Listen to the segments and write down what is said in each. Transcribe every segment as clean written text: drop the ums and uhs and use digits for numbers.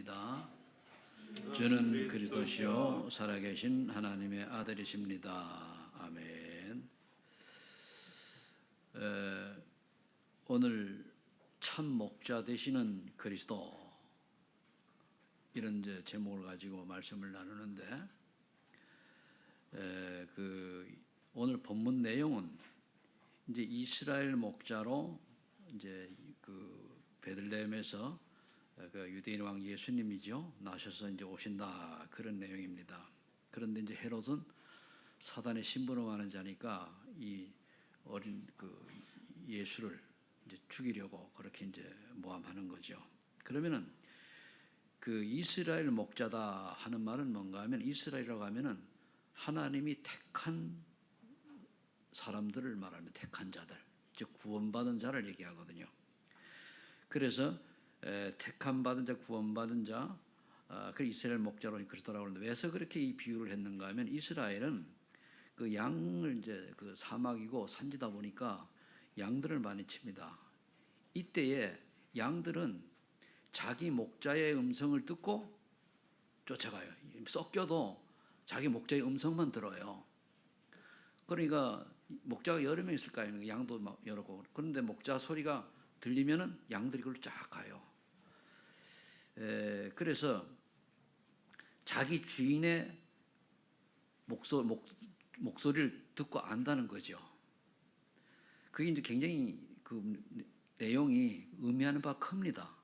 고백합니다. 주는 그리스도시요 살아계신 하나님의 아들이십니다. 아멘. 오늘 참 목자 되시는 그리스도, 이런 이제 제목을 가지고 말씀을 나누는데, 오늘 본문 내용은 이제 이스라엘 목자로 이제 그 베들레헴에서 그 유대인 왕 예수님이죠, 나셔서 이제 오신다, 그런 내용입니다. 그런데 이제 헤롯은 사단의 심부름하는 자니까 이 어린 그 예수를 이제 죽이려고 그렇게 이제 모함하는 거죠. 그러면은 그 이스라엘 목자다 하는 말은 뭔가 하면, 이스라엘이라고 하면은 하나님이 택한 사람들을 말하면 택한 자들, 즉 구원받은 자를 얘기하거든요. 그래서 택함 받은 자, 구원받은 자, 그 이스라엘 목자로 그리스도라고 하는데, 왜서 그렇게 이 비유를 했는가 하면, 이스라엘은 그 양을 이제 그 사막이고 산지다 보니까 양들을 많이 칩니다. 이때에 양들은 자기 목자의 음성을 듣고 쫓아가요. 섞여도 자기 목자의 음성만 들어요. 그러니까 목자가 여러 명 있을 거 아니에요. 양도 막 여러 고. 그런데 목자 소리가 들리면은 양들이 그걸로 쫙 가요. 그래서 자기 주인의 목소리를 듣고 안다는 거죠. 그게 이제 굉장히 그 내용이 의미하는 바가 큽니다.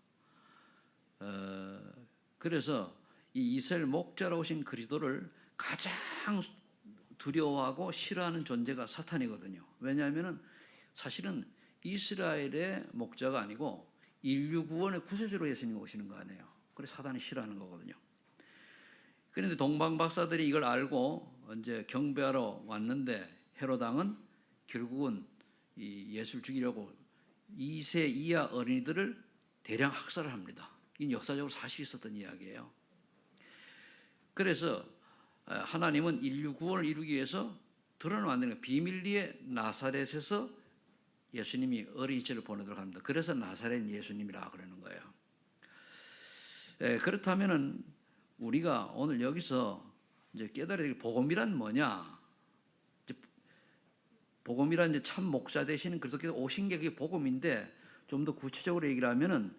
그래서 이 이스라엘 목자로 오신 그리스도를 가장 두려워하고 싫어하는 존재가 사탄이거든요. 왜냐하면은 사실은 이스라엘의 목자가 아니고 인류 구원의 구세주로 예수님이 오시는 거 아니에요. 그래서 사단이 싫어하는 거거든요. 그런데 동방 박사들이 이걸 알고 이제 경배하러 왔는데, 헤롯 왕은 결국은 이 예수를 죽이려고 2세 이하 어린이들을 대량 학살을 합니다. 이건 역사적으로 사실이 있었던 이야기예요. 그래서 하나님은 인류 구원을 이루기 위해서 드러나는 비밀리에 나사렛에서 예수님이 어린 시절을 보내도록 합니다. 그래서 나사렛 예수님이라 그러는 거예요. 그렇다면은 우리가 오늘 여기서 이제 깨달아야 될 복음이란 뭐냐? 복음이란 이제 참 목자 되시는 그리스도께서 오신 게 그게 복음인데, 좀 더 구체적으로 얘기를 하면은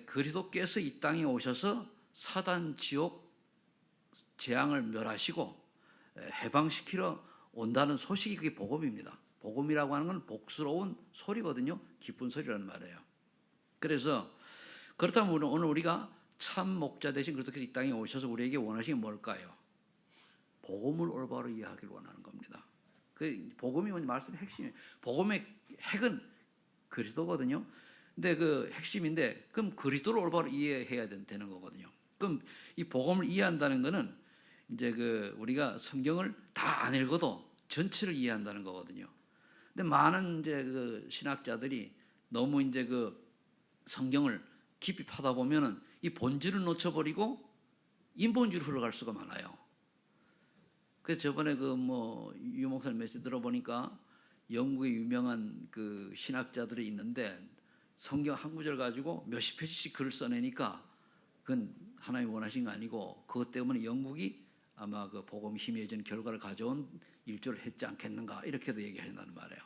그리스도께서 이 땅에 오셔서 사단 지옥 재앙을 멸하시고 해방시키러 온다는 소식이 그게 복음입니다. 복음이라고 하는 건 복스러운 소리거든요. 기쁜 소리라는 말이에요. 그래서 그렇다면 오늘 우리가 참 목자 되신 그리스도께서 이 땅에 오셔서 우리에게 원하시는 게 뭘까요? 복음을 올바로 이해하기를 원하는 겁니다. 그 복음이 말씀의 핵심이에요. 복음의 핵은 그리스도거든요. 근데 그 핵심인데, 그럼 그리스도를 올바로 이해해야 되는 거거든요. 그럼 이 복음을 이해한다는 거는 이제 그 우리가 성경을 다 안 읽어도 전체를 이해한다는 거거든요. 근데 많은 이제 그 신학자들이 너무 이제 그 성경을 깊이 파다 보면은 이 본질을 놓쳐버리고 인본주의로 흘러갈 수가 많아요. 그래서 저번에 그 유 목사님 메시지 들어보니까 영국의 유명한 그 신학자들이 있는데, 성경 한 구절 가지고 몇십 페이지씩 글을 써내니까 그건 하나님이 원하신 거 아니고, 그것 때문에 영국이 아마 그 복음이 희미해지는 결과를 가져온 일조를 했지 않겠는가, 이렇게도 얘기한다는 말이에요.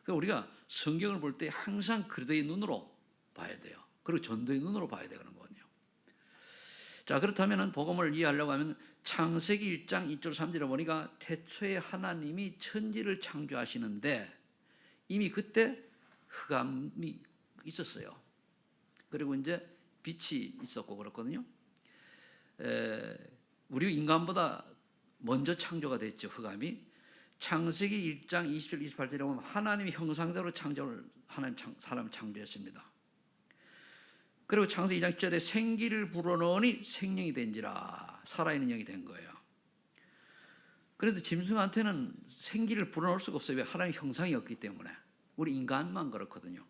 그러니까 우리가 성경을 볼 때 항상 그리스도의 눈으로 봐야 돼요. 그리고 전도의 눈으로 봐야 되는 거거든요. 자, 그렇다면 복음을 이해하려고 하면 창세기 1장 2절 3절에 보니까 태초에 하나님이 천지를 창조하시는데, 이미 그때 흑암이 있었어요. 그리고 이제 빛이 있었고 그렇거든요. 우리 인간보다 먼저 창조가 됐죠, 흑암이. 창세기 1장 20절 28절에 보면 하나님의 형상대로 사람을 창조했습니다. 그리고 창세기 2장 10절에 생기를 불어넣으니 생명이 된지라, 살아있는 영이 된 거예요. 그래서 짐승한테는 생기를 불어넣을 수가 없어요. 왜? 하나님의 형상이 없기 때문에. 우리 인간만 그렇거든요.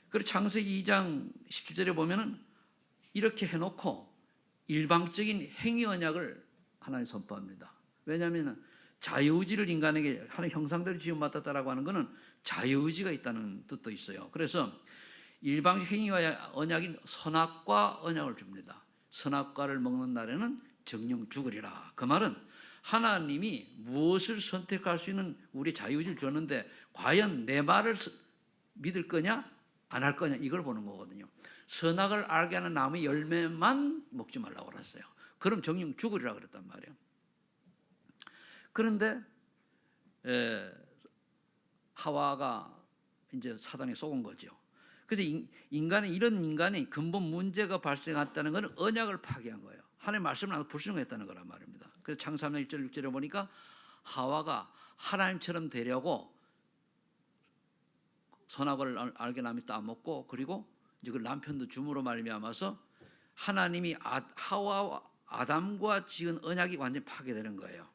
그리고 창세기 2장 17절에 보면은 이렇게 해놓고 일방적인 행위 언약을 하나님 선포합니다. 왜냐하면 자유의지를 인간에게 하나님 형상대로 지음받았다라고 하는 것은 자유의지가 있다는 뜻도 있어요. 그래서 일방적 행위와 언약인 선악과 언약을 줍니다. 선악과를 먹는 날에는 정령 죽으리라. 그 말은 하나님이 무엇을 선택할 수 있는 우리 자유의지를 줬는데 과연 내 말을 믿을 거냐 안 할 거냐 이걸 보는 거거든요. 선악을 알게 하는 나무의 열매만 먹지 말라고 그랬어요. 그럼 정령 죽으리라 그랬단 말이에요. 그런데 하와가 이제 사단에 속은 거죠. 그래서 이런 인간이 근본 문제가 발생했다는 것은 언약을 파괴한 거예요. 하나님의 말씀을 안 불순종했다는 거란 말입니다. 그래서 창세기 3장 1절 6절에 보니까 하와가 하나님처럼 되려고 선악을 알게 남이 따먹고 그리고 이제 그 남편도 줌으로 말미암아서 하나님이 하와와 아담과 지은 언약이 완전히 파괴되는 거예요.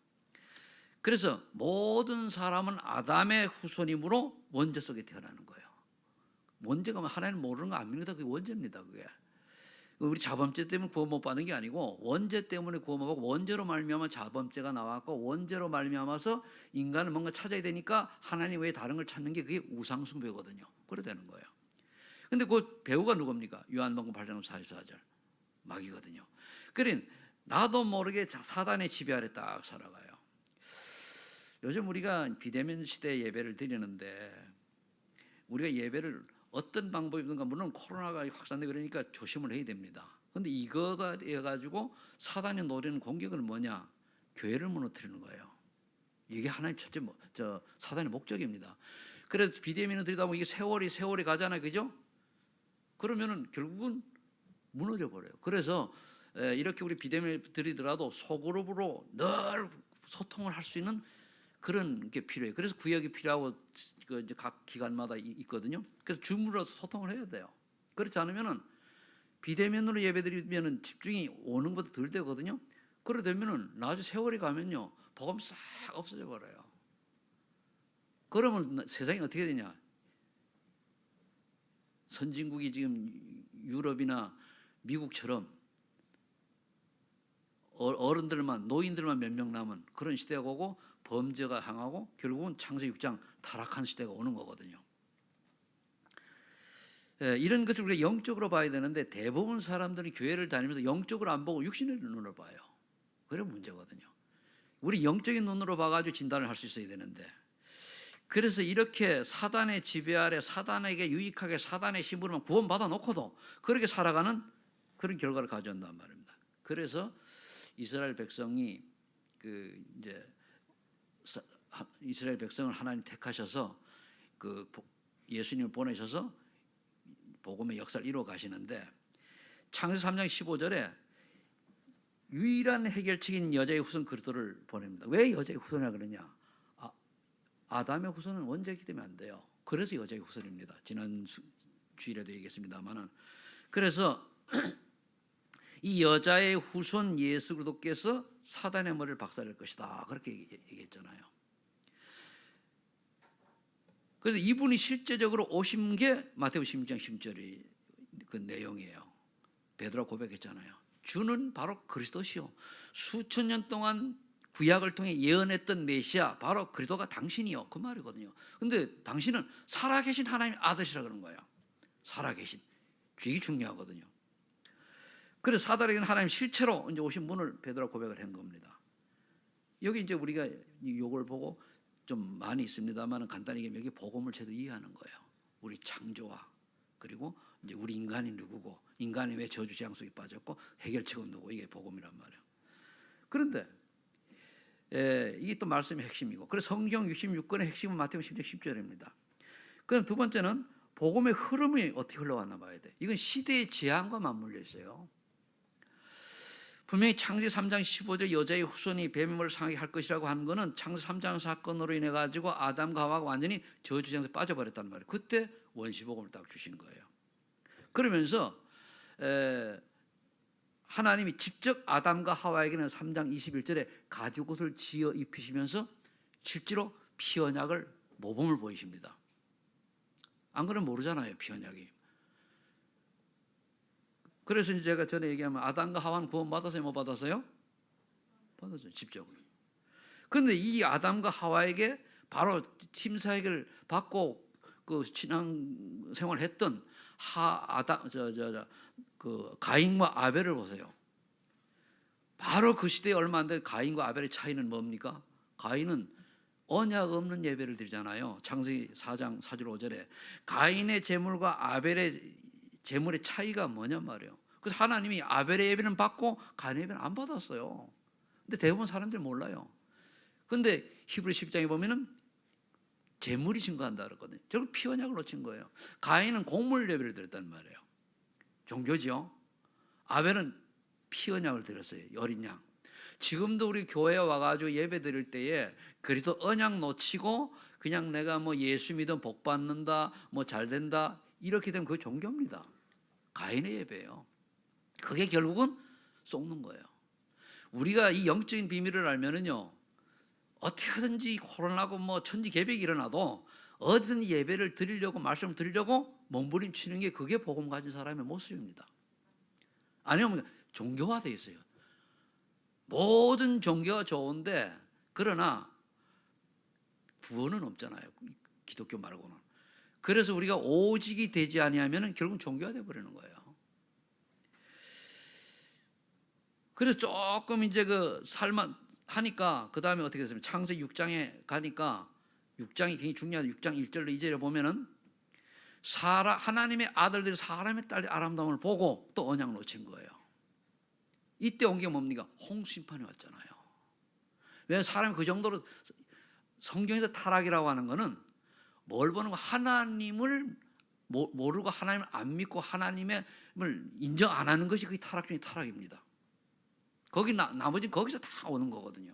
그래서 모든 사람은 아담의 후손이므로 원죄 속에 태어나는 거예요. 원죄가 하나님 모르는 거 안 믿는 거 그게 원죄입니다. 그게 우리 자범죄 때문에 구원 못 받는 게 아니고 원죄 때문에 구원 못 받고 원죄로 말미암아 자범죄가 나왔고 원죄로 말미암아서 인간은 뭔가 찾아야 되니까 하나님 외에 다른 걸 찾는 게 그게 우상숭배거든요. 그래 되는 거예요. 근데 그 배우가 누굽니까? 요한복음 8장 44절 마귀거든요. 그러니 나도 모르게 사단의 지배 아래 딱 살아가요. 요즘 우리가 비대면 시대 예배를 드리는데 우리가 예배를 어떤 방법이든가 물론 코로나가 확산되고 그러니까 조심을 해야 됩니다. 그런데 이거가 해가지고 사단이 노리는 공격은 뭐냐? 교회를 무너뜨리는 거예요. 이게 하나님 첫째 사단의 목적입니다. 그래서 비대면을 드리다 보면 이게 세월이 가잖아요, 그죠? 그러면은 결국은 무너져 버려요. 그래서 이렇게 우리 비대면을 드리더라도 소그룹으로 늘 소통을 할 수 있는 그런 게 필요해요. 그래서 구역이 필요하고 이제 각 기관마다 있거든요. 그래서 줌으로 소통을 해야 돼요. 그렇지 않으면은 비대면으로 예배드리면은 집중이 오는 것도 덜 되거든요. 그래 되면은 나중에 세월이 가면요 복음 싹 없어져 버려요. 그러면 세상이 어떻게 되냐? 선진국이 지금 유럽이나 미국처럼 어른들만 노인들만 몇 명 남은 그런 시대가 오고 범죄가 향하고 결국은 창세기 6장 타락한 시대가 오는 거거든요. 이런 것을 우리가 영적으로 봐야 되는데 대부분 사람들이 교회를 다니면서 영적으로 안 보고 육신의 눈으로 봐요. 그게 문제거든요. 우리 영적인 눈으로 봐가지고 진단을 할 수 있어야 되는데 그래서 이렇게 사단의 지배 아래 사단에게 유익하게 사단의 심부름만 구원받아 놓고도 그렇게 살아가는 그런 결과를 가져온단 말입니다. 그래서 이스라엘 백성이 이스라엘 백성을 하나님 택하셔서 예수님을 보내셔서 복음의 역사를 이루어 가시는데 창세기 3장 15절에 유일한 해결책인 여자의 후손 그리스도를 보냅니다. 왜 여자의 후손이라 그러냐? 아담의 후손은 원죄이기 때문에 안 돼요. 그래서 여자의 후손입니다. 지난 주일에도 얘기했습니다만은 그래서 이 여자의 후손 예수 그리스도께서 사단의 머리를 박살낼 것이다. 그렇게 얘기했잖아요. 그래서 이분이 실제적으로 오신 게 마태복음 16장 10절이 그 내용이에요. 베드로가 고백했잖아요. 주는 바로 그리스도시요. 수천 년 동안 구약을 통해 예언했던 메시아 바로 그리스도가 당신이요. 그 말이거든요. 근데 당신은 살아계신 하나님의 아들이라 그런 거예요. 살아계신. 이게 중요하거든요. 그래서 사단에게는 하나님 실체로 이제 오신 분을 베드로가 고백을 한 겁니다. 여기 이제 우리가 이걸 보고 좀 많이 있습니다만 간단히 얘기하면 여기 복음을 제대로 이해하는 거예요. 우리 창조와 그리고 이제 우리 인간이 누구고 인간이 왜 저주 재앙 속에 빠졌고 해결책은 누구 이게 복음이란 말이에요. 그런데 이게 또 말씀의 핵심이고 그래서 성경 66권의 핵심은 마태복음 10장 10절입니다. 그럼 두 번째는 복음의 흐름이 어떻게 흘러왔나 봐야 돼. 이건 시대의 재앙과 맞물려 있어요. 분명히 창세기 3장 15절 여자의 후손이 뱀을 상하게 할 것이라고 하는 것은 창세기 3장 사건으로 인해 가지고 아담과 하와가 완전히 저주장에서 빠져버렸단 말이에요. 그때 원시복음을 딱 주신 거예요. 그러면서 하나님이 직접 아담과 하와에게는 3장 21절에 가죽옷을 지어 입히시면서 실제로 피언약을 모범을 보이십니다. 안 그러면 모르잖아요, 피언약이. 그래서 이제 제가 전에 얘기하면 아담과 하와는 구원 받았어요, 못 받았어요? 받았어요, 직접으로. 그런데 이 아담과 하와에게 바로 침사액을 받고 그 신앙 생활을 했던 그 가인과 아벨을 보세요. 바로 그 시대에 얼마 안 된 가인과 아벨의 차이는 뭡니까? 가인은 언약 없는 예배를 드리잖아요. 창세기 4장 4절 5절에 가인의 제물과 아벨의 제물의 차이가 뭐냐 말이에요. 그래서 하나님이 아벨의 예배는 받고 가인의 예배는 안 받았어요. 근데 대부분 사람들이 몰라요. 근데 히브리 10장에 보면은 제물이 증거한다 그러거든요. 결국 피 언약을 놓친 거예요. 가인은 곡물 예배를 드렸단 말이에요. 종교죠. 아벨은 피 언약을 드렸어요. 어린 양. 지금도 우리 교회에 와가지고 예배 드릴 때에 그리스도 언약 놓치고 그냥 내가 뭐 예수 믿으면 복 받는다, 뭐 잘 된다 이렇게 되면 그게 종교입니다. 가인의 예배예요. 그게 결국은 속는 거예요. 우리가 이 영적인 비밀을 알면은요, 어떻게든지 코로나고 뭐 천지개벽이 일어나도 어디든 예배를 드리려고 말씀을 드리려고 몸부림치는 게 그게 복음 가진 사람의 모습입니다. 아니면 종교화되어 있어요. 모든 종교가 좋은데 그러나 구원은 없잖아요. 기독교 말고는. 그래서 우리가 오직이 되지 아니하면 결국 종교가 되어버리는 거예요. 그래서 조금 이제 그 살만 하니까 그 다음에 어떻게 됐습니까? 창세기 6장에 가니까 6장이 굉장히 중요한 6장 1절로 2절에 보면은 하나님의 아들들이 사람의 딸의 아름다움을 보고 또 언약 놓친 거예요. 이때 온 게 뭡니까? 홍수심판이 왔잖아요. 왜냐하면 사람이 그 정도로 성경에서 타락이라고 하는 거는 뭘 보는 거 하나님을 모르고 하나님을 안 믿고 하나님을 인정 안 하는 것이 그게 타락 중에 타락입니다. 나머지는 거기서 다 오는 거거든요.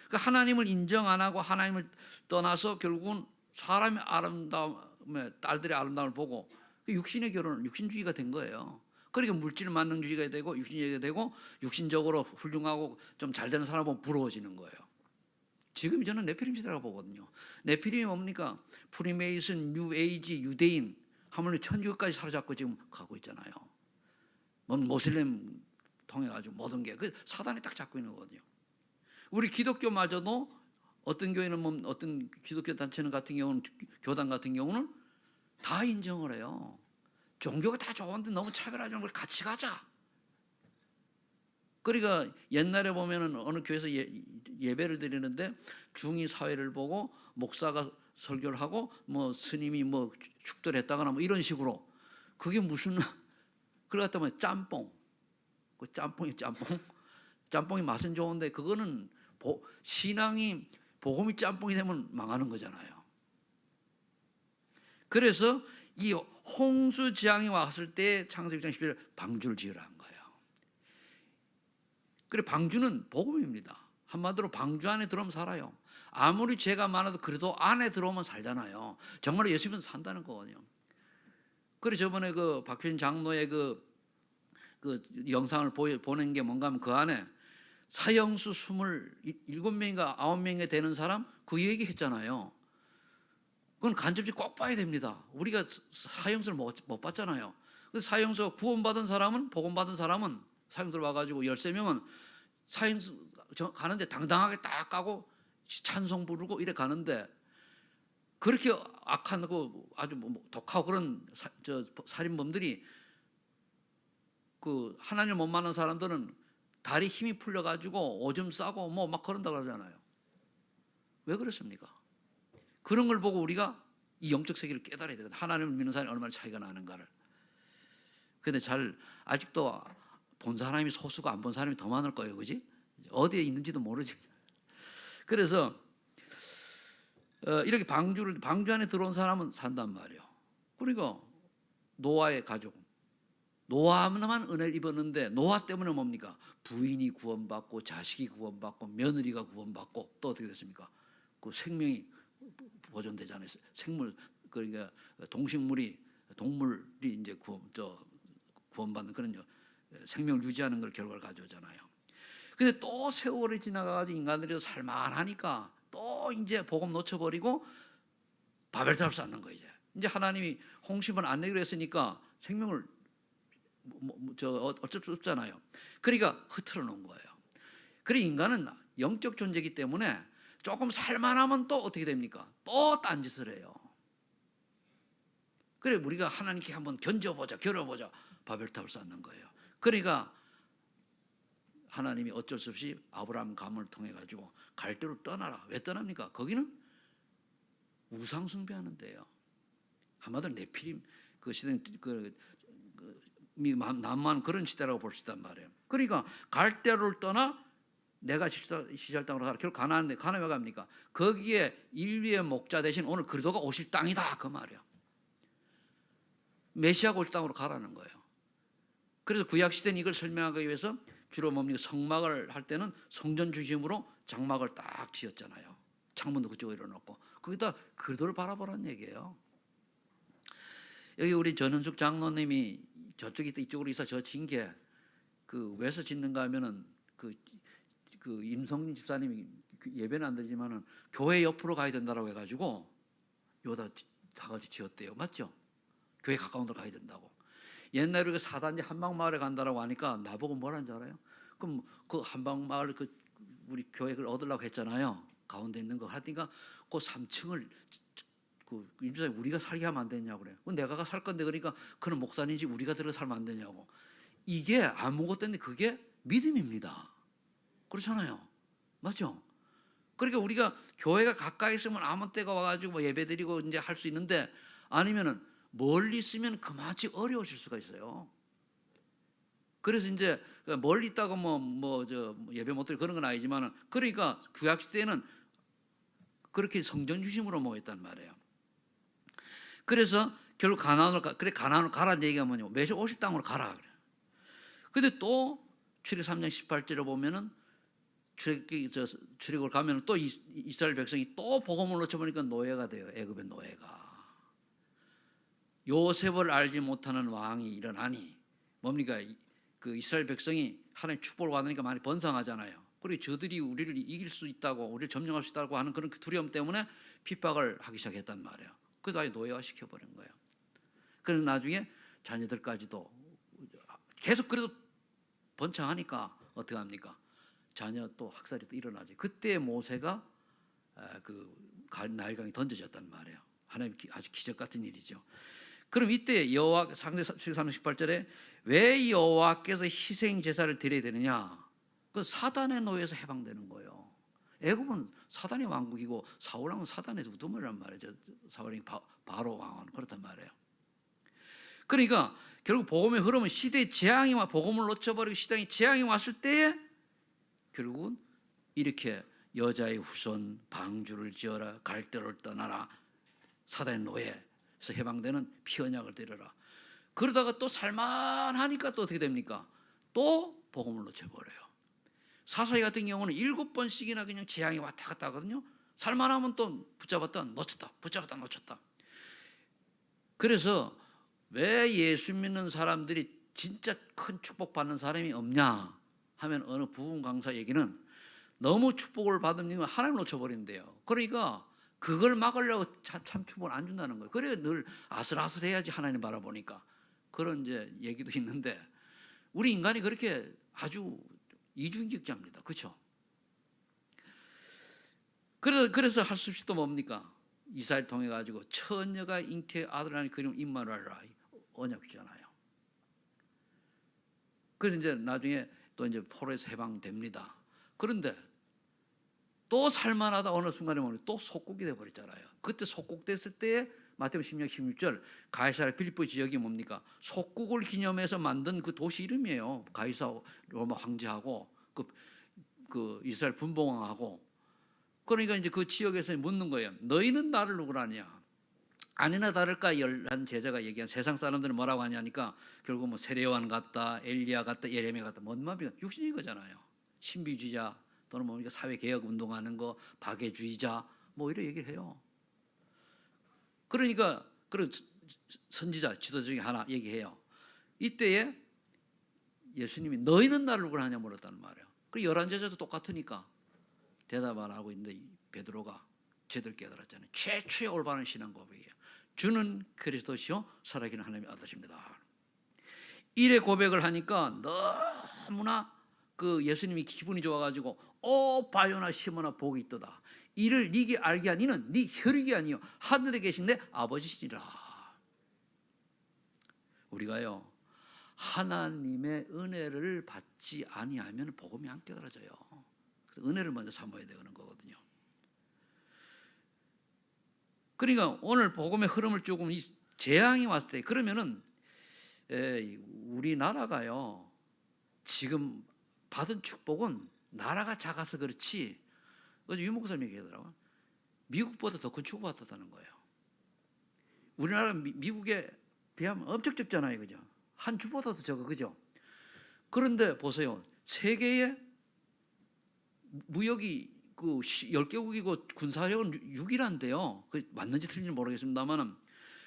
그러니까 하나님을 인정 안 하고 하나님을 떠나서 결국은 사람의 아름다움에 딸들의 아름다움을 보고 육신의 결혼을 육신주의가 된 거예요. 그러니까 물질 만능주의가 되고 육신주의가 되고 육신적으로 훌륭하고 좀 잘 되는 사람 보면 부러워지는 거예요. 지금 저는 네피림 시대라고 보거든요. 네피림이 뭡니까? 프리메이슨, 뉴에이지, 유대인 하물며 천주교까지 사로잡고 지금 가고 있잖아요. 모슬렘 통해 가지고 모든 게 그 사단이 딱 잡고 있는 거거든요. 우리 기독교마저도 어떤 교회는 어떤 기독교 단체는 같은 경우는 교단 같은 경우는 다 인정을 해요. 종교가 다 좋은데 너무 차별하지 않고 같이 가자. 그러니까 옛날에 보면은 어느 교회에서 예배를 드리는데 중이 사회를 보고 목사가 설교를 하고 뭐 스님이 뭐 축도를 했다거나 뭐 이런 식으로 그게 무슨 그러다 보면 짬뽕. 그 짬뽕이 맛은 좋은데 그거는 신앙이 복음이 짬뽕이 되면 망하는 거잖아요. 그래서 이 홍수 재앙이 왔을 때 창세기 6장 10절 방주를 지으라 한 거예요. 그래 방주는 복음입니다. 한마디로 방주 안에 들어오면 살아요. 아무리 죄가 많아도 그래도 안에 들어오면 살잖아요. 정말로 예수 믿으면 산다는 거거든요. 그래 저번에 그 박효신 장로의 그 영상을 보낸 게 뭔가 하면 그 안에 사형수 27명인가 9명이 되는 사람 그 얘기 했잖아요. 그건 간접적으로 꼭 봐야 됩니다. 우리가 사형수를 못 봤잖아요. 그래서 사형수 구원받은 사람은 복음받은 사람은 사형수를 와가지고 13명은 사형수 가는데 당당하게 딱 가고 찬송 부르고 이래 가는데 그렇게 악한 아주 독하고 그런 살인범들이 그 하나님을 못 만난 사람들은 다리 힘이 풀려가지고 오줌 싸고 뭐 막 그런다 그러잖아요. 왜 그렇습니까? 그런 걸 보고 우리가 이 영적 세계를 깨달아야 되거든. 하나님을 믿는 사람이 얼마나 차이가 나는가를. 근데 아직도 본 사람이 소수고 안 본 사람이 더 많을 거예요. 그지? 어디에 있는지도 모르지. 그래서 이렇게 방주 안에 들어온 사람은 산단 말이에요. 그러니까 노아의 가족. 노아만 은혜를 입었는데 노아 때문에 뭡니까? 부인이 구원받고 자식이 구원받고 며느리가 구원받고 또 어떻게 됐습니까? 그 생명이 보존되잖아요. 생물 그러니까 동물이 이제 구원받는 그런 생명을 유지하는 걸 결과를 가져오잖아요. 근데 또 세월이 지나가가지고 인간들이 살만하니까 또 이제 복음 놓쳐버리고 바벨탑을 쌓는 거예요. 이제 하나님이 홍심을 안 내기로 했으니까 생명을 어쩔 수 없잖아요. 그러니까 흐트러 놓은 거예요. 그리고 인간은 영적 존재이기 때문에 조금 살만하면 또 어떻게 됩니까? 또 딴짓을 해요. 그래 우리가 하나님께 한번 견져보자, 겨뤄보자. 바벨탑을 쌓는 거예요. 그러니까 하나님이 어쩔 수 없이 아브라함 가문을 통해 가지고 갈대로 떠나라. 왜 떠납니까? 거기는 우상 숭배하는 데요. 한마디로 네피림 그 시대 남만 그런 시대라고 볼 수 있단 말이에요. 그러니까 갈대로를 떠나 내가 시절 땅으로 가라. 결국 가나안에 왜 갑니까? 거기에 인류의 목자 대신 오늘 그리스도가 오실 땅이다 그 말이에요. 메시아가 올 땅으로 가라는 거예요. 그래서 구약 시대는 이걸 설명하기 위해서 주로 뭡니까? 성막을 할 때는 성전 중심으로 장막을 딱 지었잖아요. 창문도 그쪽으로 열어놓고 거기다 그리스도를 바라보라는 얘기예요. 여기 우리 전은숙 장로님이 저쪽에 있다 이쪽으로 있어 저 진 게 그 왜서 짓는가 하면은 그 임성진 집사님이 예배는 안 드리지만은 교회 옆으로 가야 된다라고 해가지고 요다 다 같이 지었대요. 맞죠? 교회 가까운 데 가야 된다고. 옛날에 우리가 사단지 한방마을에 간다라고 하니까 나보고 뭐라는 줄 알아요? 그럼 그 한방마을 그 우리 교회를 얻으려고 했잖아요. 가운데 있는 거 하니까 그 3층을 그 임사님 우리가 살게 하면 안 되냐고 그래요. 내가 살 건데 그러니까 그는 목사님이지 우리가 들어 살면 안 되냐고. 이게 아무것도 없는데 그게 믿음입니다. 그렇잖아요. 맞죠? 그러니까 우리가 교회가 가까이 있으면 아무 때가 와가지고 뭐 예배드리고 이제 할 수 있는데 아니면은 멀리 있으면 그만치 어려우실 수가 있어요. 그래서 이제 멀리 있다고 예배 못 드리고 그런 건 아니지만은 그러니까 구약 시대에는 그렇게 성전 중심으로 모였단 말이에요. 그래서 결국 가나안으로 가라는 얘기가 뭐냐면 메시아 오실 땅으로 가라 그래요. 근데 또 출애굽 3장 18절에 보면은 출애굽을 가면 또 이스라엘 백성이 또 복음을 놓쳐보니까 노예가 돼요. 애굽의 노예가. 요셉을 알지 못하는 왕이 일어나니 뭡니까? 그 이스라엘 백성이 하나님 축복을 받으니까 많이 번성하잖아요. 그리고 저들이 우리를 이길 수 있다고 우리를 점령할 수 있다고 하는 그런 두려움 때문에 핍박을 하기 시작했단 말이에요. 그래서 아예 노예화 시켜버린 거예요. 그래서 나중에 자녀들까지도 계속 그래도 번창하니까 어떻게 합니까? 자녀 또 학살이 또 일어나지. 그때 모세가 그 나일강에 던져졌단 말이에요. 하나님 아주 기적 같은 일이죠. 그럼 이때 여호와 상대 38절에 왜 여호와께서 희생 제사를 드려야 되느냐? 그 사단의 노예에서 해방되는 거예요. 애굽은 사단의 왕국이고 사울 왕은 사단의 우두머리란 말이죠. 사울이 바로 왕은 그렇단 말이에요. 그러니까 결국 복음의 흐름은 시대의 재앙이 와 복음을 놓쳐버리고 시대의 재앙이 왔을 때에 결국은 이렇게 여자의 후손 방주를 지어라 갈대를 떠나라 사단의 노예에서 해방되는 피 언약을 드려라. 그러다가 또 살만하니까 또 어떻게 됩니까? 또 복음을 놓쳐버려요. 사사기 같은 경우는 7번씩이나 그냥 재앙이 왔다 갔다 하거든요. 살만하면 또 붙잡았다 놓쳤다 붙잡았다 놓쳤다. 그래서 왜 예수 믿는 사람들이 진짜 큰 축복받는 사람이 없냐 하면 어느 부흥 강사 얘기는 너무 축복을 받으면 하나님 놓쳐버린대요. 그러니까 그걸 막으려고 참 축복을 안 준다는 거예요. 그래 늘 아슬아슬해야지 하나님 바라보니까. 그런 이제 얘기도 있는데 우리 인간이 그렇게 아주 이중직자입니다. 그렇죠? 그래서 할 수 없이 또 뭡니까? 이사야를 통해 가지고 처녀가 잉태의 아들 하나님 그림 임마누엘라 언약이잖아요. 그래서 이제 나중에 또 이제 포로에서 해방됩니다. 그런데 또 살만하다 어느 순간에 보면 또 속국이 돼 버렸잖아요. 그때 속국됐을 때에 마태복음 16장 16절 가이사랴 빌립보 지역이 뭡니까? 속국을 기념해서 만든 그 도시 이름이에요. 가이사 로마 황제하고 그 이스라엘 분봉왕하고. 그러니까 이제 그 지역에서 묻는 거예요. 너희는 나를 누구라 하냐? 아니나 다를까 열한 제자가 얘기한 세상 사람들은 뭐라고 하냐니까 결국 뭐 세례요한 같다, 엘리야 같다, 예레미야 같다. 뭔 말이야? 육신인 거잖아요. 신비주의자 또는 뭡니까 사회 개혁 운동하는 거, 박애주의자 뭐 이런 얘기를 해요. 그러니까 그런 선지자 지도 중에 하나 얘기해요. 이때에 예수님이 너희는 나를 누구라 하냐 물었다는 말이에요. 그 11제자도 똑같으니까 대답 안 하고 있는데 베드로가 제대로 깨달았잖아요. 최초의 올바른 신앙 고백이에요. 주는 그리스도시요 살아계신 하나님의 아들이십니다. 이래 고백을 하니까 너무나 그 예수님이 기분이 좋아가지고 바요나 시몬아 복이 있도다. 이를 네게 알게 하니는 네 혈육이 아니요 하늘에 계신 내 아버지시니라. 우리가요 하나님의 은혜를 받지 아니하면 복음이 안 깨달아져요. 그래서 은혜를 먼저 삼아야 되는 거거든요. 그러니까 오늘 복음의 흐름을 조금 이 재앙이 왔을 때 그러면은 우리나라가요 지금 받은 축복은 나라가 작아서 그렇지, 어제 유 목사님이 얘기하더라고요. 미국보다 더 큰 축복 받았다는 거예요. 우리나라 미국에 비하면 엄청 적잖아요, 그죠? 한 주보다도 적어, 그죠? 그런데 보세요, 세계의 무역이 그 10개국이고 군사력은 6위란데요. 그 맞는지 틀린지 모르겠습니다만,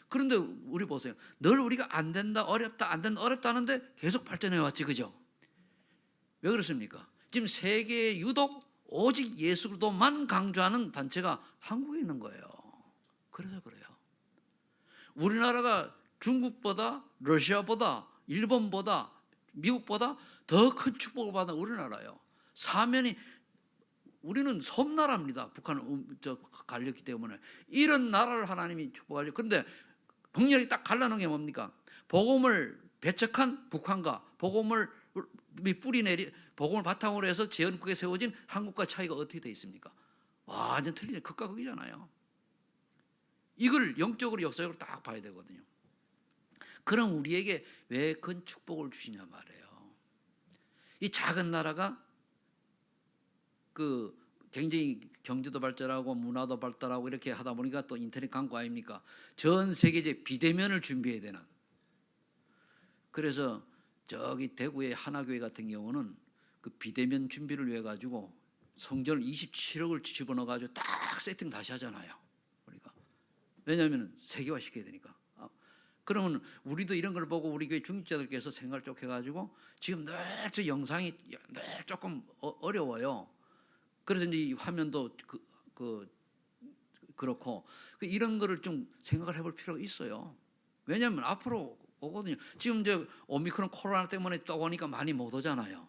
그런데 우리 보세요, 늘 우리가 안 된다, 어렵다, 안 된다, 어렵다 하는데 계속 발전해 왔지, 그죠? 왜 그렇습니까? 지금 세계에 유독 오직 예수 그리스도만 강조하는 단체가 한국에 있는 거예요. 그래서 그래요. 우리나라가 중국보다, 러시아보다, 일본보다, 미국보다 더 큰 축복을 받은 우리나라예요. 사면이, 우리는 섬나라입니다. 북한은 갈렸기 때문에. 이런 나라를 하나님이 축복하죠. 그런데 북녘이 딱 갈라놓은 게 뭡니까? 복음을 배척한 북한과 복음을 복음을 바탕으로 해서 제헌국에 세워진 한국과 차이가 어떻게 되어 있습니까? 완전 틀린 극과 극이잖아요. 이걸 영적으로 역사적으로 딱 봐야 되거든요. 그럼 우리에게 왜 큰 축복을 주시냐 말이에요. 이 작은 나라가 그 굉장히 경제도 발달하고 문화도 발달하고 이렇게 하다 보니까 또 인터넷 광고 아닙니까? 전 세계적 비대면을 준비해야 되는. 그래서 저기 대구의 하나교회 같은 경우는 그 비대면 준비를 위해 가지고 성전을 27억을 집어넣어 가지고 딱 세팅 다시 하잖아요. 우리가 왜냐하면 세계화 시켜야 되니까. 그러면 우리도 이런 걸 보고 우리 교회 중직자들께서 생각을 쭉 해가지고 지금 늘 저 영상이 늘 조금 어려워요. 그래서 이제 이 화면도 그렇고 이런 거를 좀 생각을 해볼 필요가 있어요. 왜냐하면 앞으로 오거든요. 지금 이제 오미크론 코로나 때문에 또 오니까 많이 못 오잖아요.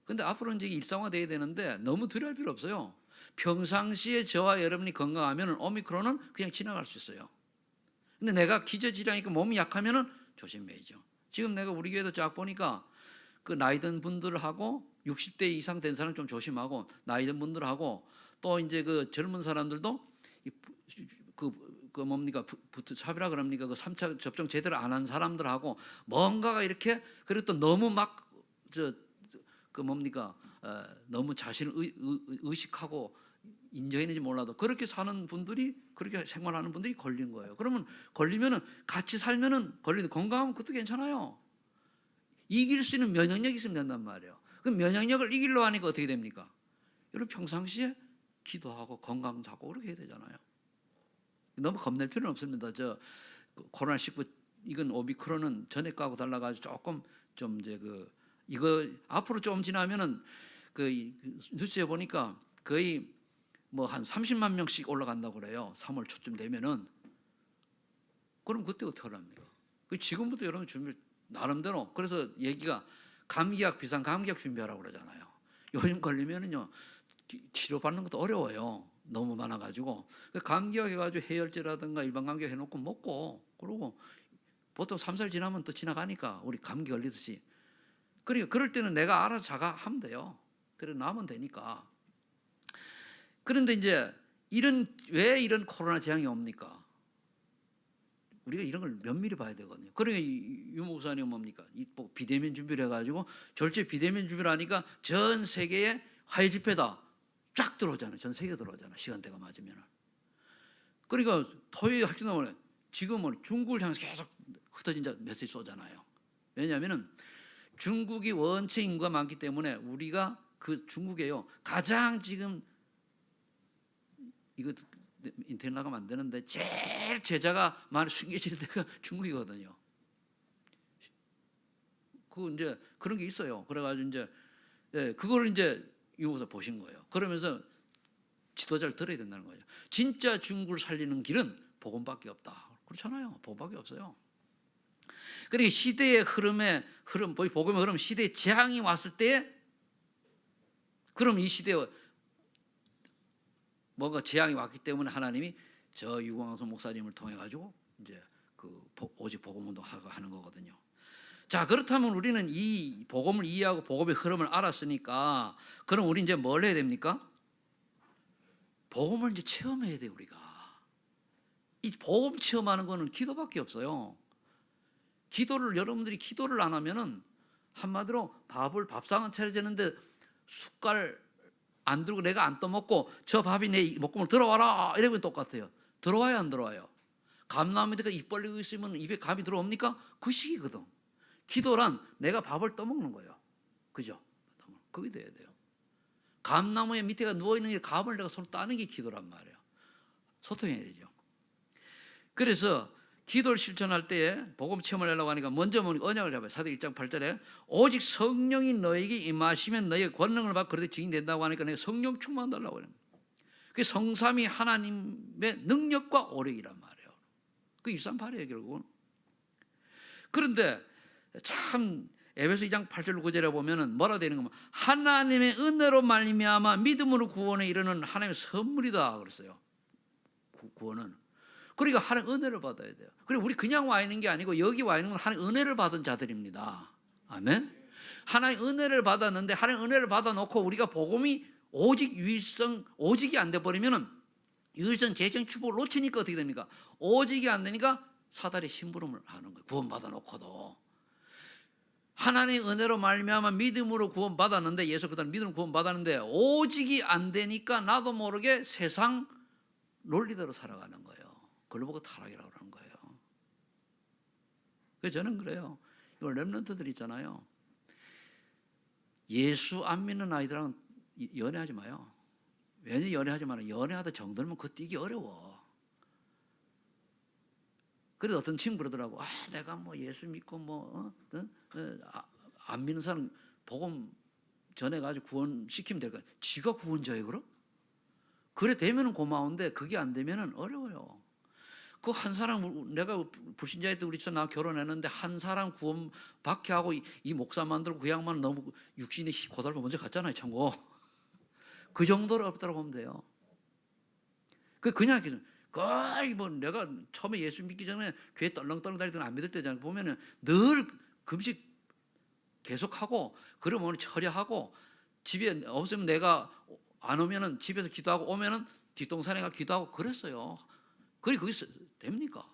근데 앞으로 이제 일상화돼야 되는데 너무 두려울 필요 없어요. 평상시에 저와 여러분이 건강하면 오미크론은 그냥 지나갈 수 있어요. 근데 내가 기저질환이니까 몸이 약하면은 조심해야죠. 지금 내가 우리 교회도 쫙 보니까 그 나이 든 분들하고 60대 이상 된 사람 좀 조심하고 나이 든 분들하고 또 이제 그 젊은 사람들도 뭡니까 부트샵이라 그럽니까 그 3차 접종 제대로 안 한 사람들하고 뭔가가 이렇게 그리고 또 너무 막 뭡니까 너무 자신을 의식하고 인정했는지 몰라도 그렇게 사는 분들이 그렇게 생활하는 분들이 걸린 거예요. 그러면 걸리면은 같이 살면은 걸리는 건강하면 그것도 괜찮아요. 이길 수 있는 면역력이 있으면 된단 말이에요. 그 면역력을 이기려고 하니까 어떻게 됩니까? 여러분 평상시에 기도하고 건강 잡고 그렇게 해야 되잖아요. 너무 겁낼 필요는 없습니다. 코로나19 이건 오미크론은 전에 거하고 달라가지고 조금 좀 이제 이거 앞으로 좀 지나면은 뉴스에 보니까 거의 뭐 한 30만 명씩 올라간다고 그래요. 3월 초쯤 되면은. 그럼 그때 어떻게 합니까? 지금부터 여러분 준비 나름대로. 그래서 얘기가 감기약 비상 감기약 준비하라고 그러잖아요. 요즘 걸리면은요 치료받는 것도 어려워요. 너무 많아가지고 감기약 해가지고 해열제라든가 일반 감기약 해놓고 먹고 그러고 보통 3살 지나면 또 지나가니까 우리 감기 걸리듯이. 그러니까 그럴 때는 내가 알아서 자가 하면 돼요. 그래 나면 되니까. 그런데 이제 왜 이런 코로나 재앙이 옵니까? 우리가 이런 걸 면밀히 봐야 되거든요. 그러니까 유 목사님 뭡니까? 비대면 준비를 해가지고 절제 비대면 준비를 하니까 전 세계에 화해 집회다 쫙 들어오잖아요. 전 세계 들어오잖아요. 시간대가 맞으면. 그러니까 토요일 학교 나오면 지금은 중국을 향해서 계속 흩어진 메시지 쏘잖아요. 왜냐하면은 중국이 원체 인구가 많기 때문에 우리가 그 중국에요 가장 지금 이거 인터넷 나가면 안 되는데 제일 제자가 많이 숨겨질 때가 중국이거든요. 이제 그런 게 있어요. 그래가지고 이제 그걸 이제 유목사 보신 거예요. 그러면서 지도자를 들어야 된다는 거죠. 진짜 중국을 살리는 길은 복음밖에 없다. 그렇잖아요. 복음밖에 없어요. 그러니까 시대의 흐름, 복음의 흐름, 시대의 재앙이 왔을 때, 그럼 이 시대에 뭔가 재앙이 왔기 때문에 하나님이 저 유광수 목사님을 통해 가지고 이제 오직 복음 운동하고 하는 거거든요. 자, 그렇다면 우리는 이 복음을 이해하고 복음의 흐름을 알았으니까 그럼 우리 이제 뭘 해야 됩니까? 복음을 이제 체험해야 돼요. 우리가 이 복음 체험하는 거는 기도밖에 없어요. 여러분들이 기도를 안 하면은 한마디로 밥상은 차려지는데 숟갈 안 들고 내가 안 떠먹고 저 밥이 내 목구멍을 들어와라 이러면 똑같아요. 들어와요, 안 들어와요? 감나무에다가 입 벌리고 있으면 입에 감이 들어옵니까? 그 시기거든. 기도란 내가 밥을 떠먹는 거예요. 그죠? 그게 돼야 돼요. 감나무의 밑에가 누워있는 게 감을 내가 손 따는 게 기도란 말이에요. 소통해야 되죠. 그래서 기도를 실천할 때에 복음 체험을 하려고 하니까 먼저 언약을 잡아요. 사도행 1장 8절에 오직 성령이 너에게 임하시면 너의 권능을 받고 그렇게 증인된다고 하니까 내가 성령 충만 달라고 해요. 그게 성삼위 하나님의 능력과 오력이란 말이에요. 그 138이에요 결국은. 그런데 참 에베소 2장 8절 9절에 보면은 뭐라 되는 거면 하나님의 은혜로 말미암아 믿음으로 구원에 이르는 하나님의 선물이다 그랬어요. 구원은. 그러니까 하나님 은혜를 받아야 돼요. 그리고 우리 그냥 와 있는 게 아니고 여기 와 있는 건 하나님 은혜를 받은 자들입니다. 아멘. 하나님 은혜를 받았는데 하나님 은혜를 받아놓고 우리가 복음이 오직 오직이 안 돼 버리면은 유일성 재정 축복을 놓치니까 어떻게 됩니까? 오직이 안 되니까 사단의 심부름을 하는 거예요. 구원 받아놓고도. 하나님의 은혜로 말미암아 믿음으로 구원 받았는데 예수 그다음 믿음으로 구원 받았는데 오직이 안 되니까 나도 모르게 세상 논리대로 살아가는 거예요. 그걸 보고 타락이라고 하는 거예요. 그래서 저는 그래요. 이걸 렘넌트들 있잖아요. 예수 안 믿는 아이들랑 연애하지 마요. 왜냐 연애하지 마요. 연애하다 정들면 그거 뛰기 어려워. 그래서 어떤 친구 그러더라고. 내가 뭐 예수 믿고 안 믿는 사람 복음 전해가지고 구원시키면 될 거야. 지가 구원자예요 그럼? 그래 되면은 고마운데 그게 안 되면은 어려워요. 그 한 사람 내가 불신자일 때 우리 집 나 결혼했는데 한 사람 구원 받게 하고 이 목사 만들고 그 양반 너무 육신이 고달파 먼저 갔잖아요 천국. 그 정도로 없다고 보면 돼요. 그냥 거의 뭐 내가 처음에 예수 믿기 전에 교회 떨렁떨렁 다니던 안 믿을 때잖아요. 보면은 늘 금식 계속하고 그러면 처리하고 집에 없으면 내가 안 오면은 집에서 기도하고 오면은 뒷동산에 가 기도하고 그랬어요. 그게 됩니까?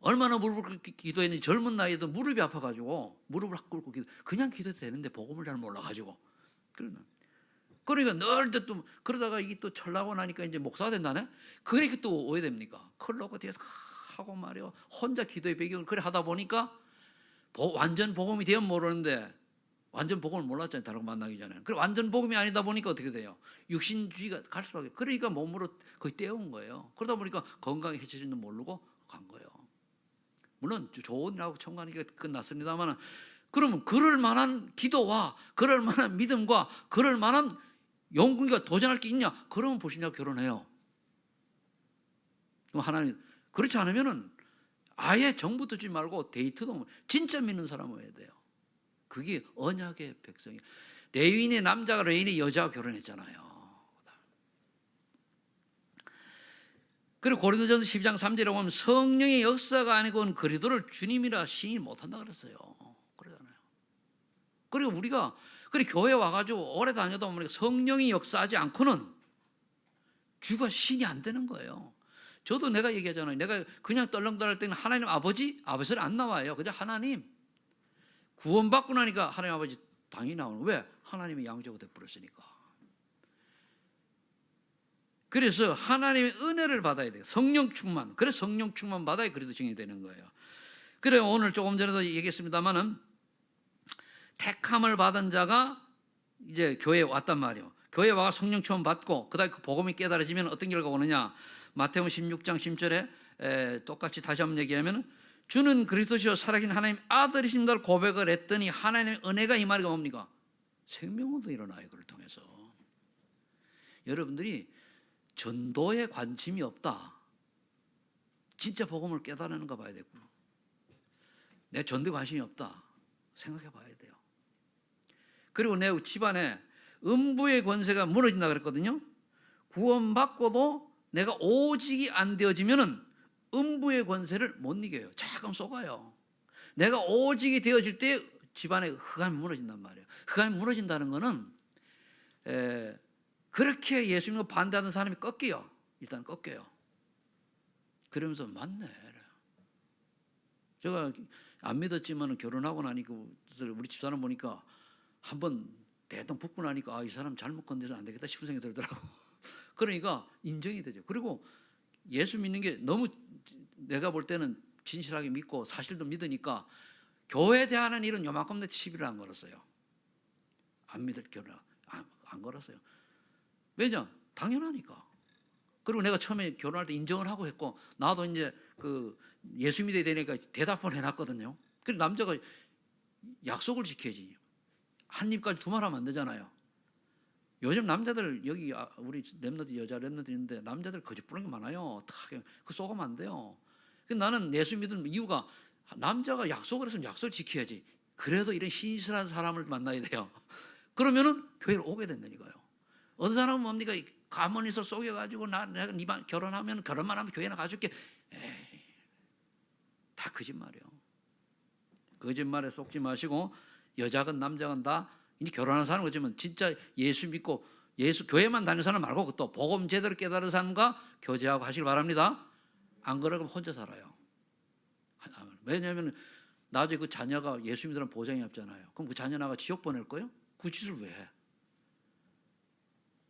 얼마나 무릎을 꿇고 기도했는지 젊은 나이에도 무릎이 아파가지고 무릎을 꿇고 그냥 기도해도 되는데 복음을 잘 몰라가지고 그러니까 늘 또 그러다가 이게 또 철나고 나니까 이제 목사가 된다네. 그게 또 오해됩니까? 클 놓고 뒤에서 하고 말이요 혼자 기도의 배경을 그래 하다 보니까 완전 복음이 되면 모르는데 완전 복음을 몰랐잖아요. 다른 거 만나기 전에. 그래 완전 복음이 아니다 보니까 어떻게 돼요? 육신주의가 갈 수밖에. 그러니까 몸으로 거의 떼어온 거예요. 그러다 보니까 건강에 해쳐진지 모르고 간 거예요. 물론 좋은 일하고 청구하니까 끝났습니다만 그러면 그럴 만한 기도와 그럴 만한 믿음과 그럴 만한 영국이가 도전할 게 있냐? 그러면 보시냐고 결혼해요. 그럼 하나님 그렇지 않으면은 아예 정부 듣지 말고 데이트도 진짜 믿는 사람을 해야 돼요. 그게 언약의 백성이에요. 레위인의 남자가 레위인의 여자와 결혼했잖아요. 그리고 고린도전서 12장 3절에 보면 성령의 역사가 아니고는 그리스도를 주님이라 시인 못한다 그랬어요. 그러잖아요. 그리고 우리가 교회 와가지고 오래 다녀도 보면 성령이 역사하지 않고는 주가 신이 안 되는 거예요. 저도 내가 얘기하잖아요. 내가 그냥 떨렁떨렁 할 때는 하나님 아버지는 안 나와요. 그냥 하나님. 구원받고 나니까 하나님 아버지 당연히 나오는 거예요. 왜? 하나님이 양자가 되어버렸으니까. 그래서 하나님의 은혜를 받아야 돼요. 성령 충만. 그래서 성령 충만 받아야 그리스도 증인이 되는 거예요. 그래 오늘 조금 전에도 얘기했습니다마는 택함을 받은 자가 이제 교회에 왔단 말이에요. 교회에 와서 성령 충만 받고 그다음에 그 복음이 깨달아지면 어떤 결과가 오느냐? 마태복음 16장 10절에 똑같이 다시 한번 얘기하면 주는 그리스도시요 살아계신 하나님 아들이십니다를 고백을 했더니 하나님의 은혜가 이 말이 뭡니까? 생명도 일어나요. 그를 통해서. 여러분들이 전도에 관심이 없다. 진짜 복음을 깨달는 거 봐야 되고 내 전도에 관심이 없다. 생각해 봐야 돼요. 그리고 내 집안에 음부의 권세가 무너진다 그랬거든요. 구원받고도 내가 오직이 안 되어지면은 음부의 권세를 못 이겨요. 자금 쏘가요. 내가 오직이 되어질 때 집안에 흑암이 무너진단 말이에요. 흑암이 무너진다는 거는 그렇게 예수님과 반대하는 사람이 꺾여요. 일단 꺾여요. 그러면서 맞네. 제가 안 믿었지만 결혼하고 나니까 우리 집사람 보니까 한번 대동 붙고 나니까 이 사람 잘못 건드려서 안 되겠다 싶은 생각이 들더라고. 그러니까 인정이 되죠. 그리고 예수 믿는 게 너무 내가 볼 때는 진실하게 믿고 사실도 믿으니까 교회 대하는 일은 요만큼 내 시비를 안 걸었어요. 안 믿을 결혼 안 걸었어요. 왜냐? 당연하니까. 그리고 내가 처음에 결혼할 때 인정을 하고 했고 나도 이제 그 예수 믿어야 되니까 대답을 해놨거든요. 그래서 남자가 약속을 지켜야지. 한 입까지 두 말 하면 안 되잖아요. 요즘 남자들 여기 우리 랩너들 여자 랩너들 있는데 남자들 거짓 부르는 게 많아요. 그 쏘가면 안 돼요. 나는 예수 믿는 이유가 남자가 약속을 했으면 약속을 지켜야지. 그래도 이런 신실한 사람을 만나야 돼요. 그러면은 교회를 오게 된다니까요. 어느 사람은 뭡니까? 가문에서 속여가지고 내가 니만 결혼하면 결혼만 하면 교회나 가줄게. 에이, 다 거짓말이에요. 거짓말에 속지 마시고 여자건 남자건 다 이제 결혼하는 사람 그지만 진짜 예수 믿고 예수 교회만 다니는 사람 말고 또 복음 제대로 깨달은 사람과 교제하고 하시길 바랍니다. 안 그러면 혼자 살아요. 왜냐하면 나중에 그 자녀가 예수 믿으라는 보장이 없잖아요. 그럼 그 자녀 나가 지옥 보낼 거예요? 그 짓을 왜 해?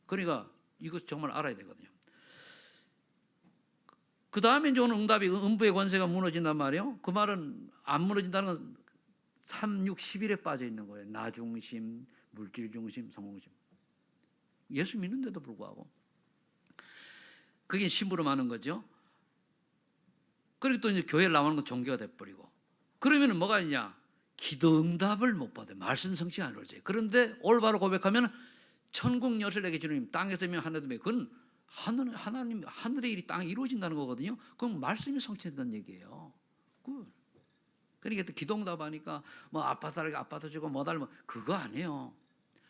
그러니까 이거 정말 알아야 되거든요. 그 다음에 이제 오는 응답이 음부의 권세가 무너진단 말이에요. 그 말은 안 무너진다는 건 3, 6, 11에 빠져 있는 거예요. 나 중심, 물질 중심, 성공 중심. 예수 믿는데도 불구하고. 그게 심부름하는 거죠. 그리고 또 이제 교회를 나오는 건 종교가 돼버리고. 그러면 뭐가 있냐? 기도 응답을 못 받아요. 말씀 성취가 안 이루어져요. 그런데 올바로 고백하면 천국 여슬에게 주님 땅에서 명 하늘도 명 그건 하나님 하늘의 일이 땅에 이루어진다는 거거든요. 그럼 말씀이 성취된다는 얘기예요. 그러니까 또 기도 응답하니까 뭐 아파트 주고 뭐 달면 그거 아니에요.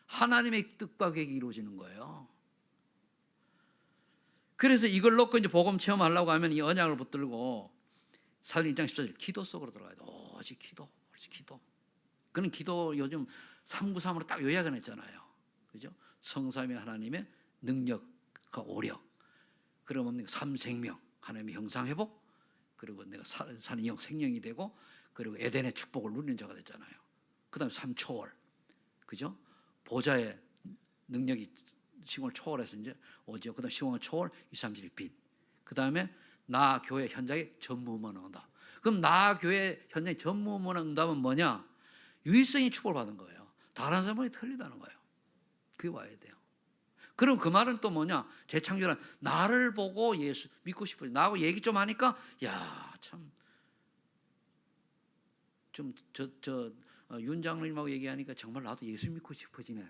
하나님의 뜻과 계획이 이루어지는 거예요. 그래서 이걸 놓고 이제 복음 체험하려고 하면 이 언약을 붙들고 사도행 1장 14절 기도 속으로 들어가야 돼. 오직 기도. 그는 기도 요즘 393으로 딱 요약을 했잖아요. 그죠? 성삼위 하나님의 능력과 오력. 그리고 뭡니까? 삼생명, 하나님의 형상회복. 그리고 내가 사는 영 생명이 되고 그리고 에덴의 축복을 누리는 자가 됐잖아요. 그 다음에 삼초월. 그죠? 보좌의 능력이 시공을 초월해서 이제 오죠. 그 다음에 시공을 초월 2, 3, 7 빛. 그 다음에 나 교회 현장에 전무후무한 응답. 그럼 나 교회 현장에 전무후무한 응답은 뭐냐? 유일성이 축복을 받은 거예요. 다른 사람이 틀리다는 거예요. 그게 와야 돼요. 그럼 그 말은 또 뭐냐? 재창조란 나를 보고 예수 믿고 싶어요. 나하고 얘기 좀 하니까 윤 장로님하고 얘기하니까 정말 나도 예수 믿고 싶어지네.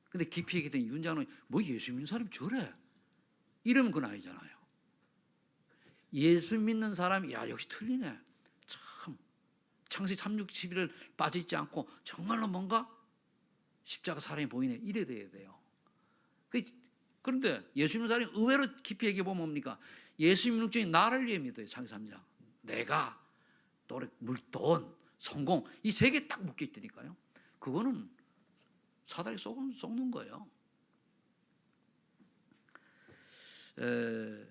근데 깊이 얘기했더니 윤 장로님 뭐 예수 믿는 사람이 저래? 이러면 그건 아니잖아요. 예수 믿는 사람이 역시 틀리네. 참 창세기 3, 6, 11을 빠져있지 않고 정말로 뭔가 십자가 사랑이 보이네. 이래 돼야 돼요. 그런데 예수 믿는 사람이 의외로 깊이 얘기해보면 뭡니까? 예수 믿는 중에 나를 위해 믿어요. 창세기 3장. 내가, 돈, 성공 이 세 개 딱 묶여있다니까요. 그거는 사단이 속는 거예요.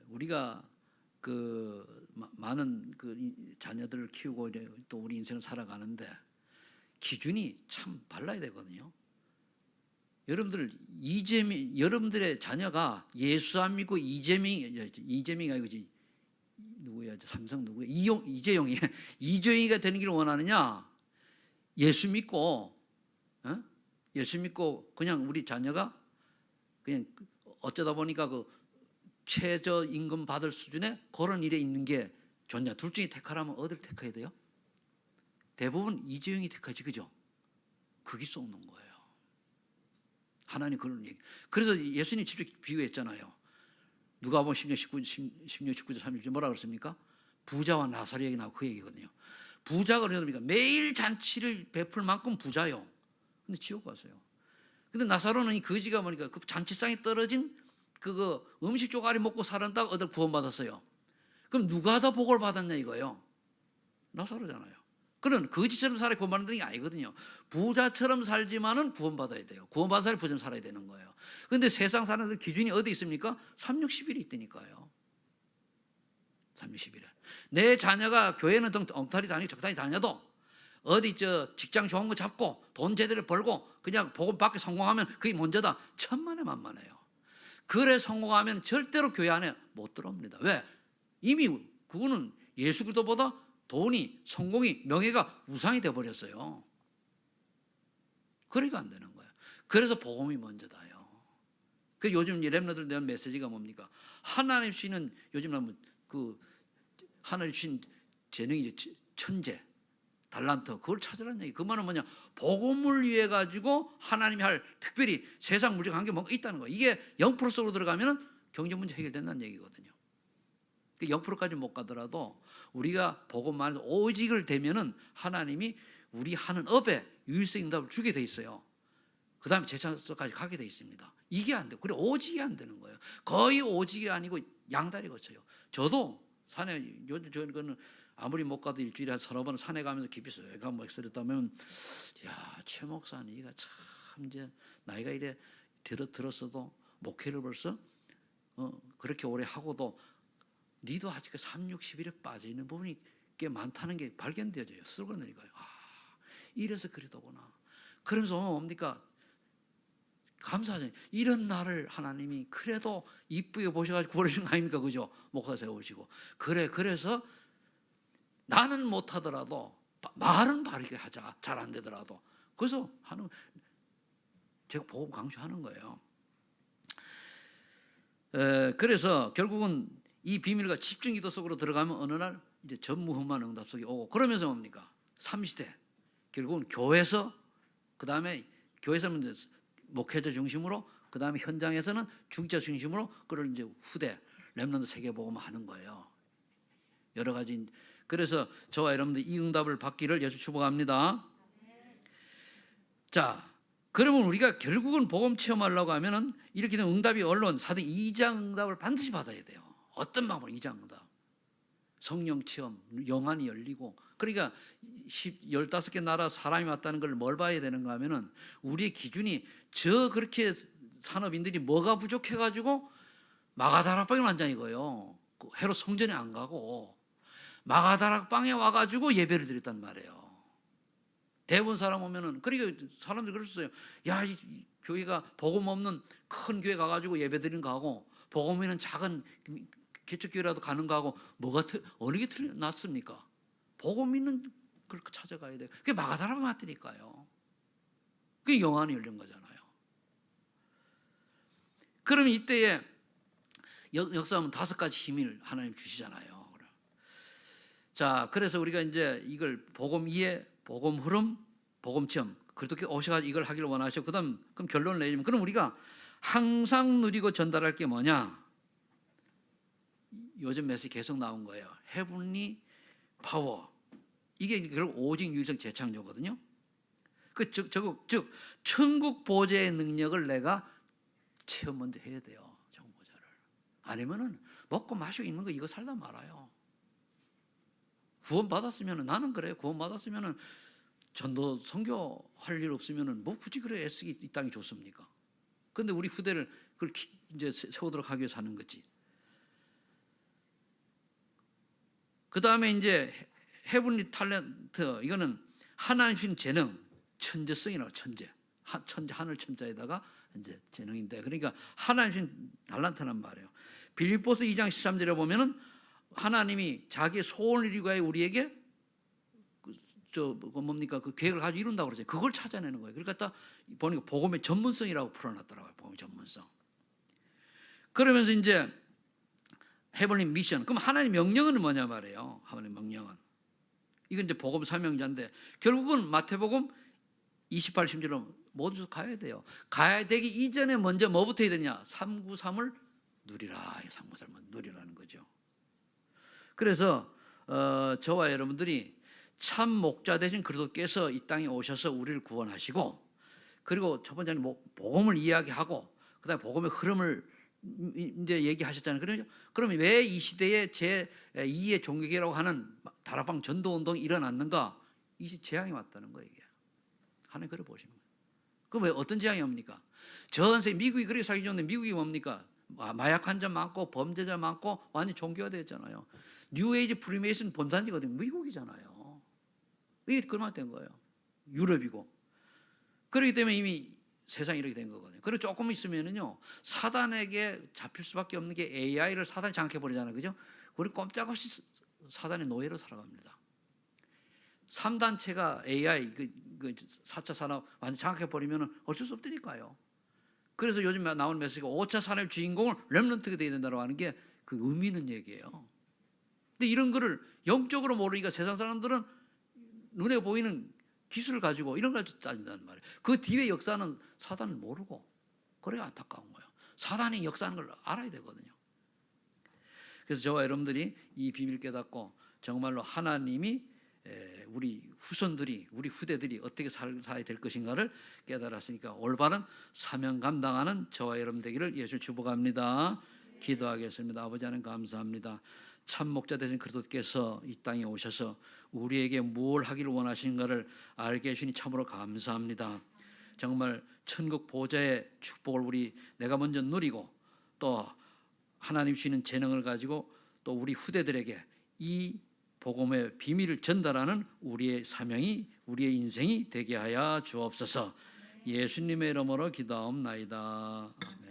우리가 그 많은 그 자녀들을 키우고 이제 또 우리 인생을 살아가는데 기준이 참 발라야 되거든요. 여러분들의 자녀가 예수 안 믿고 이재명이 아니지 누구야? 삼성 누구야? 이재용이가 되는 길을 원하느냐? 예수 믿고 그냥 우리 자녀가 그냥 어쩌다 보니까 그 최저 임금 받을 수준의 그런 일에 있는 게 좋냐? 둘 중에 택하라면 어디를 택해야 돼요? 대부분 이재용이 택하지, 그죠? 그게 썩는 거예요. 하나님 그런 얘기. 그래서 예수님 직접 비유했잖아요. 누가복음 16, 19절 30절 뭐라 그랬습니까? 부자와 나사로 얘기 나오고 그 얘기거든요. 부자가 그러니까 매일 잔치를 베풀 만큼 부자요. 근데 지옥 갔어요. 근데 나사로는 이 거지가 보니까 그 잔치상에 떨어진 그거 음식 쪼가리 먹고 살았다고 어디 구원받았어요. 그럼 누가 더 복을 받았냐 이거예요. 나사로잖아요. 그는 거지처럼 살아 구원받는 게 아니거든요. 부자처럼 살지만은 구원받아야 돼요. 구원받은 사람이 부자처럼 살아야 되는 거예요. 그런데 세상 사람들 기준이 어디 있습니까? 360일이 있다니까요. 360일에. 내 자녀가 교회는 엉터리 다니고 적당히 다녀도 어디 직장 좋은 거 잡고 돈 제대로 벌고 그냥 복음 받게 성공하면 그게 먼저다. 천만에 만만해요. 그래 성공하면 절대로 교회 안에 못 들어옵니다. 왜? 이미 그거는 예수 그리스도보다 돈이, 성공이, 명예가 우상이 되어버렸어요. 그러니까 안 되는 거예요. 그래서 복음이 먼저다요. 그 요즘 렘너들 대한 메시지가 뭡니까? 하나님 주시는 요즘 하나님 주신 재능이 천재, 달란트, 그걸 찾으라는 얘기. 그 말은 뭐냐? 복음을 위해 가지고 하나님이 할 특별히 세상 물질 관계 뭔가 있다는 거예요. 이게 0% 속으로 들어가면은 경제 문제 해결된다는 얘기거든요. 0%까지 못 가더라도 우리가 복음만 해서 오직을 되면은 하나님이 우리 하는 업에 유일성 응답을 주게 돼 있어요. 그 다음에 재산까지 가게 돼 있습니다. 이게 안 돼요. 그래 오직이 안 되는 거예요. 거의 오직이 아니고 양다리 거쳐요. 저도 산에 요즘 저는 아무리 못 가도 일주일에 한 서너 번 산에 가면서 깊이 쓱 목소리했다면, 야, 최 목사 니가 참 이제 나이가 이래 들었어도 목회를 벌써 그렇게 오래 하고도 니도 아직 360일에 빠져 있는 부분이 꽤 많다는 게 발견되어져요. 스스로 느끼고요. 아, 이래서 그러더구나. 그러면서 뭡니까? 감사하죠. 이런 나를 하나님이 그래도 이쁘게 보셔가지고 구원하신 거 아닙니까? 그죠? 목사 세우시고. 그래서 나는 못하더라도 말은 바르게 하자. 잘 안 되더라도. 그래서 제가 복음 강조하는 거예요. 그래서 결국은 이 비밀과 집중기도 속으로 들어가면 어느 날 이제 전무후무한 응답 속에 오고, 그러면서 뭡니까? 3시대 결국은 교회에서, 그 다음에 교회에서는 이제 목회자 중심으로, 그 다음에 현장에서는 중직자 중심으로, 그걸 이제 후대 렘넌트 세계복음을 하는 거예요. 여러 가지. 그래서 저와 여러분들 이 응답을 받기를 예수 축복합니다. 자, 그러면 우리가 결국은 복음 체험하려고 하면은 이렇게 된 응답이 언론 사도 2장 응답을 반드시 받아야 돼요. 어떤 방법으로? 2장 응답. 성령 체험, 영안이 열리고. 그러니까 15개 나라 사람이 왔다는 걸 뭘 봐야 되는가 하면은 우리의 기준이 그렇게 산업인들이 뭐가 부족해가지고 마가다락방에 앉아 이거예요. 헤롯 성전에 안 가고 마가다락방에 와가지고 예배를 드렸단 말이에요. 대부분 사람 오면은, 그러니까 사람들이 그랬어요. 야, 이 교회가 복음 없는 큰 교회 가가지고 예배 드리는 거하고 복음 있는 작은 개척교회라도 가는 거하고 어느 게 낫습니까? 복음 있는 걸 찾아가야 돼요. 그게 마가다락방 왔다니까요. 그게 영안이 열린 거잖아요. 그러면 이때에 역사하면 5가지 힘을 하나님 주시잖아요. 자, 그래서 우리가 이제 이걸 복음 이해, 복음 흐름, 복음 체험, 그렇게 오셔가지고 이걸 하기를 원하셔. 그럼 결론을 내리면, 그럼 우리가 항상 누리고 전달할 게 뭐냐? 요즘 메시지 계속 나온 거예요. 헤븐리 파워. 이게 결국 오직 유일성 재창조거든요. 즉 천국 보좌의 능력을 내가 체험 먼저 해야 돼요. 천국 보좌를. 아니면은 먹고 마시고 있는 거 이거 살다 말아요. 구원 받았으면은, 나는 그래. 구원 받았으면은 전도 선교할 일 없으면은 뭐 굳이 그래 애쓰기 이 땅이 좋습니까? 근데 우리 후대를 그걸 이제 세우도록 하기 위해서 하는 거지. 그 다음에 이제 헤븐리 탤런트, 이거는 하나님 주신 재능, 천재성이라고. 천재 하늘 천자에다가 이제 재능인데, 그러니까 하나님 주신 달란트란 말이에요. 빌립보서 2장 13절에 보면은 하나님이 자기의 소원을 이루기 위해 우리에게 그 계획을 가지고 이룬다고 그러죠. 그걸 찾아내는 거예요. 그러니까 딱 보니까 복음의 전문성이라고 풀어놨더라고요. 복음의 전문성. 그러면서 이제 헤븐리 미션. 그럼 하나님 명령은 뭐냐 말이에요. 하나님 명령은. 이건 이제 복음 사명자인데, 결국은 마태복음 28, 10절로 모두 가야 돼요. 가야 되기 이전에 먼저 뭐부터 해야 되냐? 393을 누리라. 393을 누리라는 거죠. 그래서 저와 여러분들이 참 목자 되신 그리스도께서 이 땅에 오셔서 우리를 구원하시고, 그리고 첫 번째는 복음을 이야기하고, 그 다음에 복음의 흐름을 이제 얘기하셨잖아요. 그러면 왜 이 시대에 제2의 종교개혁이라고 하는 다락방 전도운동이 일어났는가? 이 재앙이 왔다는 거예요. 이게 하나님 그래 보시는 거예요. 그럼 왜 어떤 재앙이 옵니까? 전 세계 미국이 그렇게 살기 좋은데 미국이 뭡니까? 마약 환자 많고 범죄자 많고 완전 종교화되었잖아요. 뉴에이지 프리메이슨 본산지거든요. 미국이잖아요. 이게 그만된 거예요. 유럽이고. 그렇기 때문에 이미 세상이 이렇게 된 거거든요. 그리고 조금 있으면은요, 사단에게 잡힐 수밖에 없는 게 AI를 사단이 장악해버리잖아요. 그죠? 우리 꼼짝없이 사단의 노예로 살아갑니다. 3단체가 AI, 4차 산업 완전 장악해버리면 어쩔 수 없다니까요. 그래서 요즘 나오는 메시지가 5차 산업 주인공을 렘넌트가 돼야 된다고 하는 게 그 의미 있는 얘기예요. 근데 이런 거를 영적으로 모르니까 세상 사람들은 눈에 보이는 기술을 가지고 이런 걸 따진다는 말이에요. 그 뒤에 역사는 사단을 모르고, 그래야 안타까운 거예요. 사단이 역사하는 걸 알아야 되거든요. 그래서 저와 여러분들이 이 비밀 깨닫고 정말로 하나님이 우리 후손들이, 우리 후대들이 어떻게 살아야 될 것인가를 깨달았으니까 올바른 사명 감당하는 저와 여러분 되기를 예수 축복합니다. 기도하겠습니다. 아버지 하나님 감사합니다. 참 목자 되신 그리스도께서 이 땅에 오셔서 우리에게 뭘 하기를 원하시는가를 알게 해주시니 참으로 감사합니다. 정말 천국 보좌의 축복을 내가 먼저 누리고 또 하나님 주시는 재능을 가지고 또 우리 후대들에게 이 복음의 비밀을 전달하는 우리의 사명이, 우리의 인생이 되게 하여 주옵소서. 예수님의 이름으로 기도하옵나이다. 아멘.